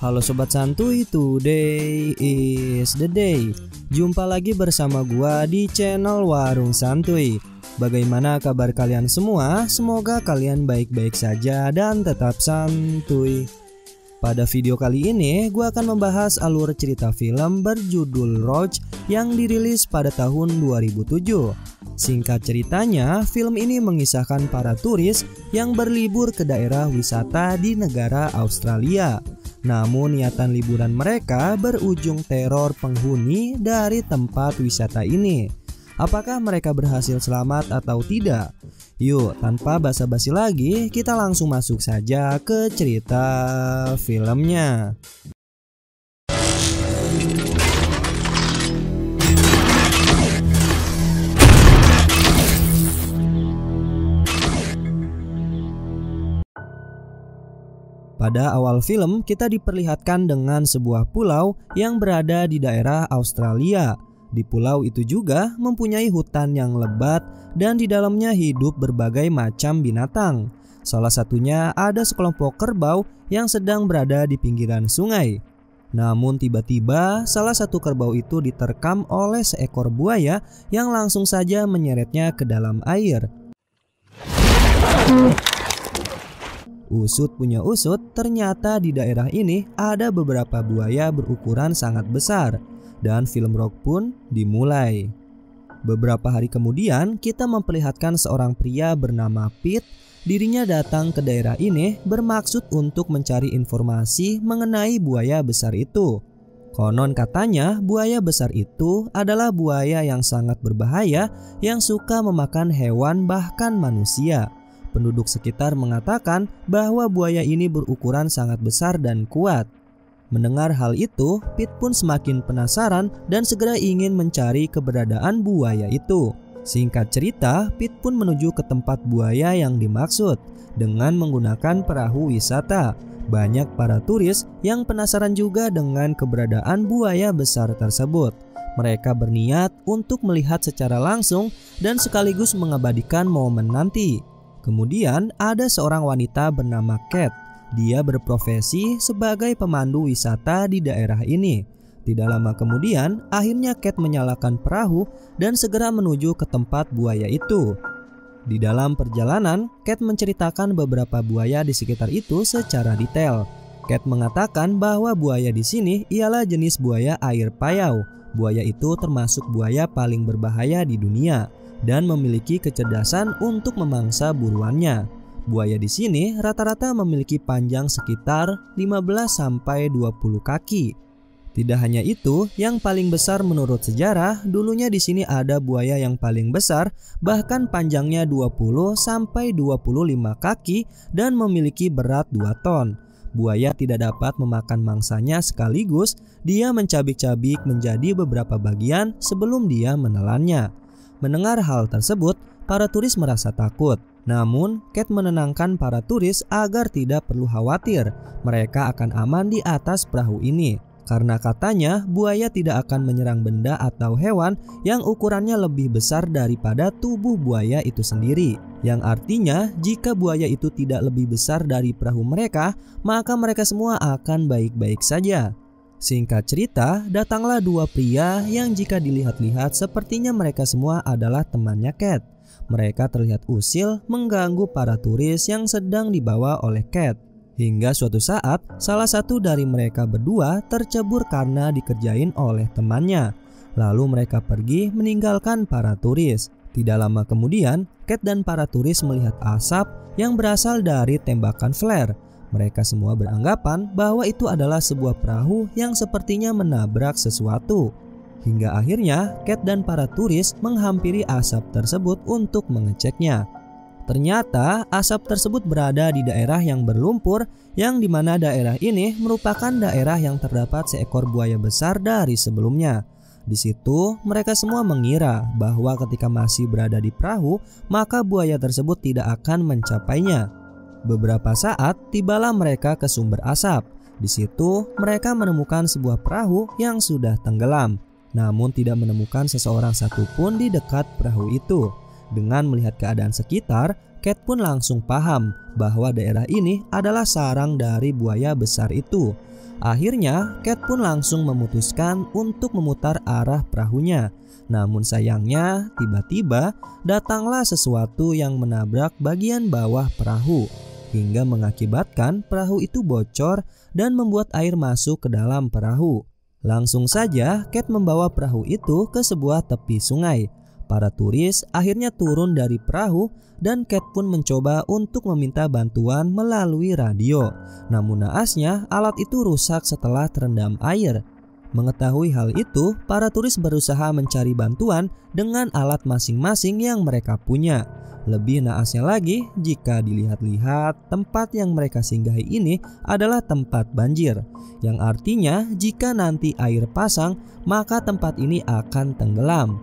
Halo Sobat Santuy, today is the day. Jumpa lagi bersama gua di channel Warung Santuy. Bagaimana kabar kalian semua? Semoga kalian baik-baik saja dan tetap santuy. Pada video kali ini gua akan membahas alur cerita film berjudul Rouge yang dirilis pada tahun 2007. Singkat ceritanya, film ini mengisahkan para turis yang berlibur ke daerah wisata di negara Australia. Namun niatan liburan mereka berujung teror penghuni dari tempat wisata ini. Apakah mereka berhasil selamat atau tidak? Yuk, tanpa basa-basi lagi, kita langsung masuk saja ke cerita filmnya. Pada awal film, kita diperlihatkan dengan sebuah pulau yang berada di daerah Australia. Di pulau itu juga mempunyai hutan yang lebat dan di dalamnya hidup berbagai macam binatang. Salah satunya ada sekelompok kerbau yang sedang berada di pinggiran sungai. Namun tiba-tiba salah satu kerbau itu diterkam oleh seekor buaya yang langsung saja menyeretnya ke dalam air. Usut punya usut, ternyata di daerah ini ada beberapa buaya berukuran sangat besar. Dan film Rouge pun dimulai. Beberapa hari kemudian kita memperlihatkan seorang pria bernama Pete. Dirinya datang ke daerah ini bermaksud untuk mencari informasi mengenai buaya besar itu. Konon katanya buaya besar itu adalah buaya yang sangat berbahaya yang suka memakan hewan bahkan manusia. Penduduk sekitar mengatakan bahwa buaya ini berukuran sangat besar dan kuat. Mendengar hal itu, Pete pun semakin penasaran dan segera ingin mencari keberadaan buaya itu. Singkat cerita, Pete pun menuju ke tempat buaya yang dimaksud dengan menggunakan perahu wisata. Banyak para turis yang penasaran juga dengan keberadaan buaya besar tersebut. Mereka berniat untuk melihat secara langsung dan sekaligus mengabadikan momen nanti. Kemudian ada seorang wanita bernama Kate. Dia berprofesi sebagai pemandu wisata di daerah ini. Tidak lama kemudian, akhirnya Kate menyalakan perahu dan segera menuju ke tempat buaya itu. Di dalam perjalanan, Kate menceritakan beberapa buaya di sekitar itu secara detail. Kate mengatakan bahwa buaya di sini ialah jenis buaya air payau. Buaya itu termasuk buaya paling berbahaya di dunia dan memiliki kecerdasan untuk memangsa buruannya. Buaya di sini rata-rata memiliki panjang sekitar 15-20 kaki. Tidak hanya itu, yang paling besar menurut sejarah, dulunya di sini ada buaya yang paling besar, bahkan panjangnya 20-25 kaki dan memiliki berat 2 ton. Buaya tidak dapat memakan mangsanya sekaligus, dia mencabik-cabik menjadi beberapa bagian sebelum dia menelannya. Mendengar hal tersebut, para turis merasa takut. Namun, Kate menenangkan para turis agar tidak perlu khawatir. Mereka akan aman di atas perahu ini. Karena katanya, buaya tidak akan menyerang benda atau hewan yang ukurannya lebih besar daripada tubuh buaya itu sendiri. Yang artinya, jika buaya itu tidak lebih besar dari perahu mereka, maka mereka semua akan baik-baik saja. Singkat cerita, datanglah dua pria yang jika dilihat-lihat sepertinya mereka semua adalah temannya Kate. Mereka terlihat usil mengganggu para turis yang sedang dibawa oleh Kate. Hingga suatu saat, salah satu dari mereka berdua tercebur karena dikerjain oleh temannya. Lalu mereka pergi meninggalkan para turis. Tidak lama kemudian, Kate dan para turis melihat asap yang berasal dari tembakan flare. Mereka semua beranggapan bahwa itu adalah sebuah perahu yang sepertinya menabrak sesuatu. Hingga akhirnya Kate dan para turis menghampiri asap tersebut untuk mengeceknya. Ternyata asap tersebut berada di daerah yang berlumpur, yang dimana daerah ini merupakan daerah yang terdapat seekor buaya besar dari sebelumnya. Di situ mereka semua mengira bahwa ketika masih berada di perahu, maka buaya tersebut tidak akan mencapainya. Beberapa saat tibalah mereka ke sumber asap. Di situ mereka menemukan sebuah perahu yang sudah tenggelam, namun tidak menemukan seseorang satupun di dekat perahu itu. Dengan melihat keadaan sekitar, Kate pun langsung paham bahwa daerah ini adalah sarang dari buaya besar itu. Akhirnya, Kate pun langsung memutuskan untuk memutar arah perahunya. Namun sayangnya, tiba-tiba datanglah sesuatu yang menabrak bagian bawah perahu, hingga mengakibatkan perahu itu bocor dan membuat air masuk ke dalam perahu. Langsung saja, Kate membawa perahu itu ke sebuah tepi sungai. Para turis akhirnya turun dari perahu dan Kate pun mencoba untuk meminta bantuan melalui radio. Namun naasnya alat itu rusak setelah terendam air. Mengetahui hal itu, para turis berusaha mencari bantuan dengan alat masing-masing yang mereka punya. Lebih naasnya lagi, jika dilihat-lihat, tempat yang mereka singgahi ini adalah tempat banjir, yang artinya jika nanti air pasang, maka tempat ini akan tenggelam.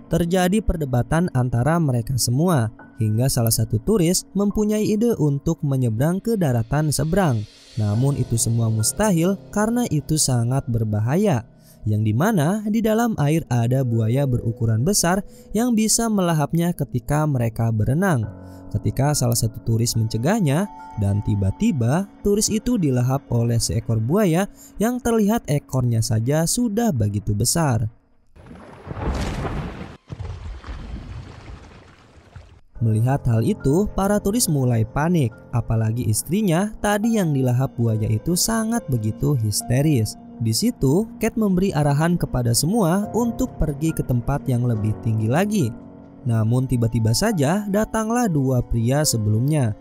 Terjadi perdebatan antara mereka semua, hingga salah satu turis mempunyai ide untuk menyeberang ke daratan seberang. Namun itu semua mustahil karena itu sangat berbahaya, yang dimana di dalam air ada buaya berukuran besar yang bisa melahapnya ketika mereka berenang. Ketika salah satu turis mencegahnya, dan tiba-tiba turis itu dilahap oleh seekor buaya yang terlihat ekornya saja sudah begitu besar. Melihat hal itu, para turis mulai panik, apalagi istrinya tadi yang dilahap buaya itu sangat begitu histeris. Di situ, Kate memberi arahan kepada semua untuk pergi ke tempat yang lebih tinggi lagi. Namun tiba-tiba saja datanglah dua pria sebelumnya.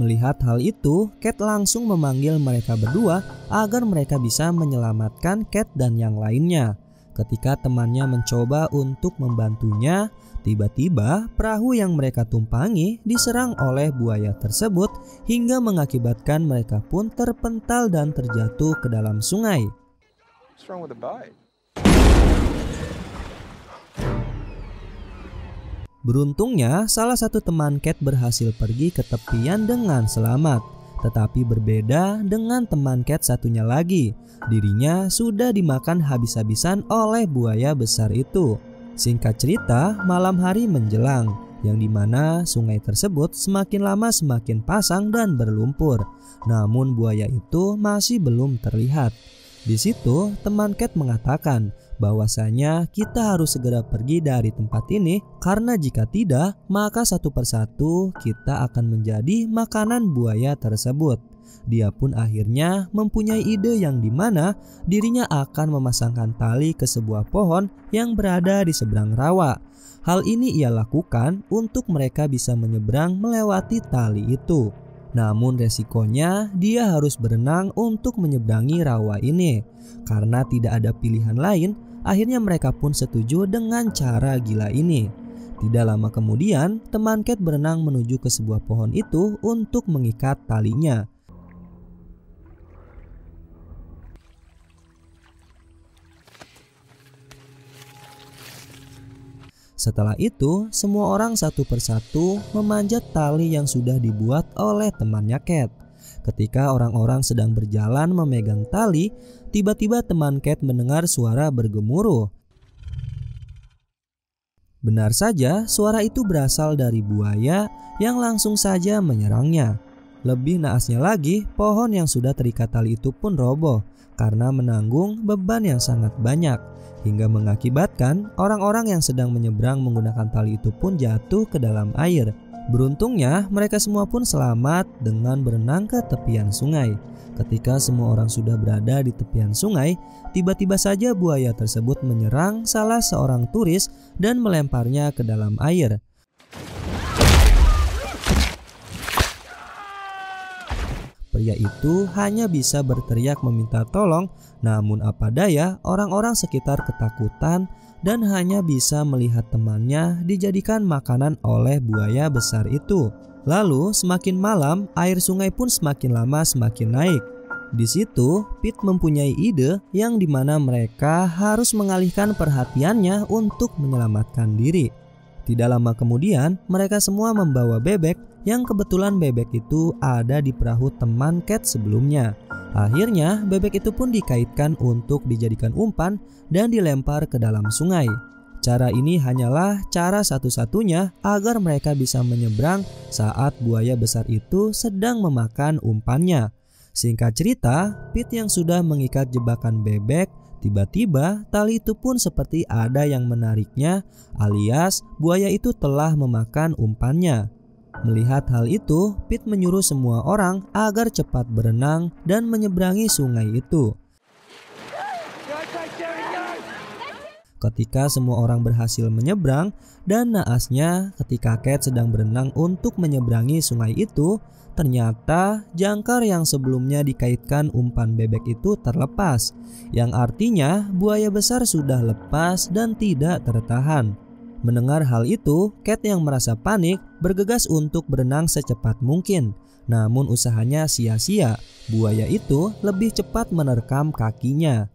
Melihat hal itu, Kate langsung memanggil mereka berdua agar mereka bisa menyelamatkan Kate dan yang lainnya. Ketika temannya mencoba untuk membantunya, tiba-tiba perahu yang mereka tumpangi diserang oleh buaya tersebut hingga mengakibatkan mereka pun terpental dan terjatuh ke dalam sungai. Beruntungnya, salah satu teman Kate berhasil pergi ke tepian dengan selamat. Tetapi berbeda dengan teman Kate satunya lagi, dirinya sudah dimakan habis-habisan oleh buaya besar itu. Singkat cerita, malam hari menjelang, yang dimana sungai tersebut semakin lama semakin pasang dan berlumpur. Namun buaya itu masih belum terlihat. Di situ teman Kate mengatakan bahwasanya kita harus segera pergi dari tempat ini, karena jika tidak, maka satu persatu kita akan menjadi makanan buaya tersebut. Dia pun akhirnya mempunyai ide yang dimana dirinya akan memasangkan tali ke sebuah pohon yang berada di seberang rawa. Hal ini ia lakukan untuk mereka bisa menyeberang melewati tali itu. Namun resikonya dia harus berenang untuk menyeberangi rawa ini. Karena tidak ada pilihan lain, akhirnya mereka pun setuju dengan cara gila ini. Tidak lama kemudian, teman Kate berenang menuju ke sebuah pohon itu untuk mengikat talinya. Setelah itu, semua orang satu persatu memanjat tali yang sudah dibuat oleh temannya Kate. Ketika orang-orang sedang berjalan memegang tali, tiba-tiba teman Kate mendengar suara bergemuruh. Benar saja, suara itu berasal dari buaya yang langsung saja menyerangnya. Lebih naasnya lagi, pohon yang sudah terikat tali itu pun roboh karena menanggung beban yang sangat banyak, hingga mengakibatkan orang-orang yang sedang menyeberang menggunakan tali itu pun jatuh ke dalam air. Beruntungnya mereka semua pun selamat dengan berenang ke tepian sungai. Ketika semua orang sudah berada di tepian sungai, tiba-tiba saja buaya tersebut menyerang salah seorang turis dan melemparnya ke dalam air. Pria itu hanya bisa berteriak meminta tolong, namun apa daya orang-orang sekitar ketakutan dan hanya bisa melihat temannya dijadikan makanan oleh buaya besar itu. Lalu semakin malam, air sungai pun semakin lama semakin naik. Di situ, Pete mempunyai ide yang dimana mereka harus mengalihkan perhatiannya untuk menyelamatkan diri. Tidak lama kemudian, mereka semua membawa bebek yang kebetulan bebek itu ada di perahu teman Kate sebelumnya. Akhirnya, bebek itu pun dikaitkan untuk dijadikan umpan dan dilempar ke dalam sungai. Cara ini hanyalah cara satu-satunya agar mereka bisa menyeberang saat buaya besar itu sedang memakan umpannya. Singkat cerita, Pete yang sudah mengikat jebakan bebek, tiba-tiba tali itu pun seperti ada yang menariknya, alias buaya itu telah memakan umpannya. Melihat hal itu, Pete menyuruh semua orang agar cepat berenang dan menyeberangi sungai itu. Ketika semua orang berhasil menyeberang, dan naasnya ketika Kate sedang berenang untuk menyeberangi sungai itu, ternyata jangkar yang sebelumnya dikaitkan umpan bebek itu terlepas, yang artinya buaya besar sudah lepas dan tidak tertahan. Mendengar hal itu, Kate yang merasa panik bergegas untuk berenang secepat mungkin. Namun usahanya sia-sia, buaya itu lebih cepat menerkam kakinya.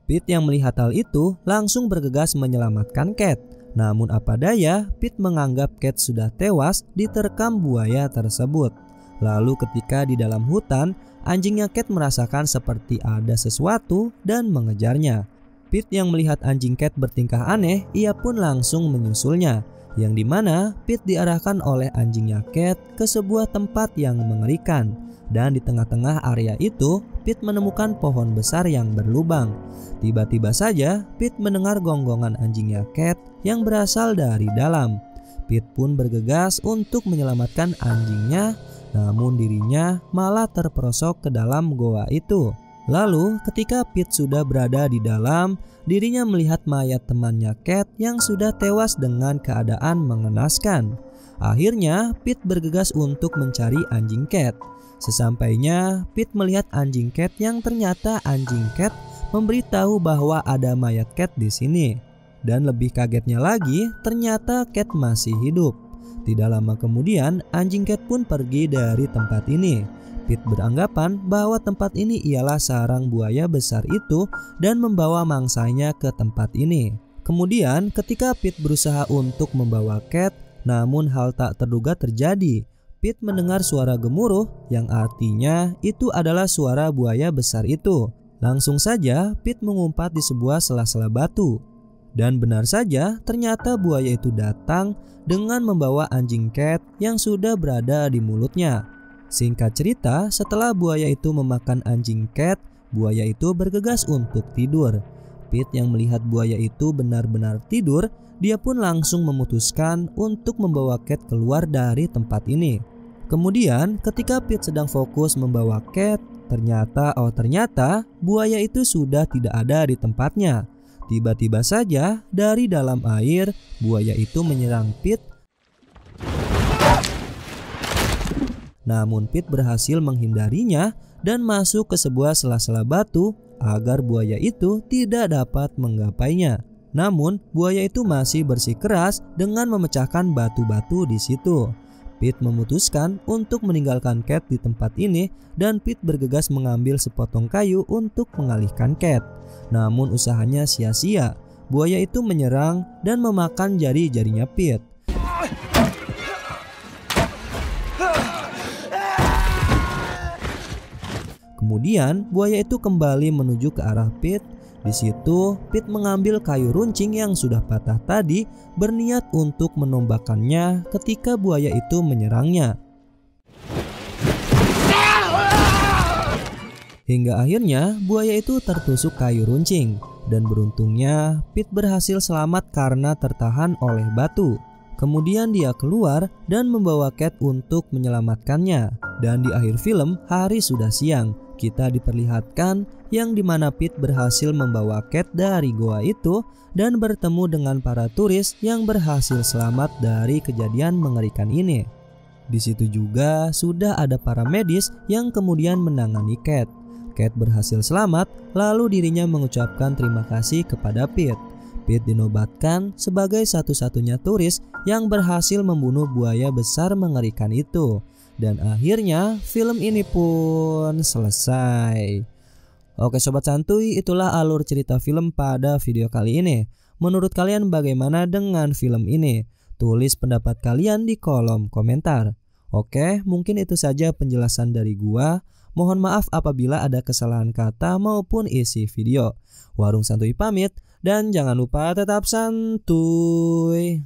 Pete yang melihat hal itu langsung bergegas menyelamatkan Kate. Namun apa daya, Pete menganggap Kate sudah tewas diterkam buaya tersebut. Lalu ketika di dalam hutan, anjingnya Kate merasakan seperti ada sesuatu dan mengejarnya. Pete yang melihat anjing Kate bertingkah aneh, ia pun langsung menyusulnya. Yang dimana Pete diarahkan oleh anjingnya Kate ke sebuah tempat yang mengerikan. Dan di tengah-tengah area itu, Pete menemukan pohon besar yang berlubang. Tiba-tiba saja, Pete mendengar gonggongan anjingnya Kate yang berasal dari dalam. Pete pun bergegas untuk menyelamatkan anjingnya, namun dirinya malah terperosok ke dalam goa itu. Lalu, ketika Pete sudah berada di dalam, dirinya melihat mayat temannya Kate yang sudah tewas dengan keadaan mengenaskan. Akhirnya, Pete bergegas untuk mencari anjing Kate. Sesampainya, Pete melihat anjing Kate yang ternyata anjing Kate memberitahu bahwa ada mayat Kate di sini. Dan lebih kagetnya lagi, ternyata Kate masih hidup. Tidak lama kemudian, anjing Kate pun pergi dari tempat ini. Pete beranggapan bahwa tempat ini ialah sarang buaya besar itu dan membawa mangsanya ke tempat ini. Kemudian, ketika Pete berusaha untuk membawa Kate, namun hal tak terduga terjadi. Pete mendengar suara gemuruh yang artinya itu adalah suara buaya besar itu. Langsung saja Pete mengumpat di sebuah sela-sela batu. Dan benar saja ternyata buaya itu datang dengan membawa anjing Kate yang sudah berada di mulutnya. Singkat cerita, setelah buaya itu memakan anjing Kate, buaya itu bergegas untuk tidur. Pete yang melihat buaya itu benar-benar tidur, dia pun langsung memutuskan untuk membawa Kate keluar dari tempat ini. Kemudian ketika Pete sedang fokus membawa Kate, ternyata buaya itu sudah tidak ada di tempatnya. Tiba-tiba saja dari dalam air, buaya itu menyerang Pete. Namun Pete berhasil menghindarinya dan masuk ke sebuah sela-sela batu agar buaya itu tidak dapat menggapainya. Namun buaya itu masih bersikeras dengan memecahkan batu-batu di situ. Pete memutuskan untuk meninggalkan Kate di tempat ini dan Pete bergegas mengambil sepotong kayu untuk mengalihkan Kate. Namun usahanya sia-sia. Buaya itu menyerang dan memakan jari-jarinya Pete. Kemudian buaya itu kembali menuju ke arah Pete. Di situ Pete mengambil kayu runcing yang sudah patah tadi, berniat untuk menombakkannya ketika buaya itu menyerangnya. Hingga akhirnya buaya itu tertusuk kayu runcing, dan beruntungnya Pete berhasil selamat karena tertahan oleh batu. Kemudian dia keluar dan membawa Kate untuk menyelamatkannya. Dan di akhir film, hari sudah siang. Kita diperlihatkan yang dimana Pete berhasil membawa Kate dari goa itu dan bertemu dengan para turis yang berhasil selamat dari kejadian mengerikan ini. Di situ juga sudah ada para medis yang kemudian menangani Kate. Kate berhasil selamat, lalu dirinya mengucapkan terima kasih kepada Pete. Pete dinobatkan sebagai satu-satunya turis yang berhasil membunuh buaya besar mengerikan itu. Dan akhirnya film ini pun selesai. Oke sobat santuy, itulah alur cerita film pada video kali ini. Menurut kalian bagaimana dengan film ini? Tulis pendapat kalian di kolom komentar. Oke, mungkin itu saja penjelasan dari gua. Mohon maaf apabila ada kesalahan kata maupun isi video. Warung Santuy pamit, dan jangan lupa tetap santuy.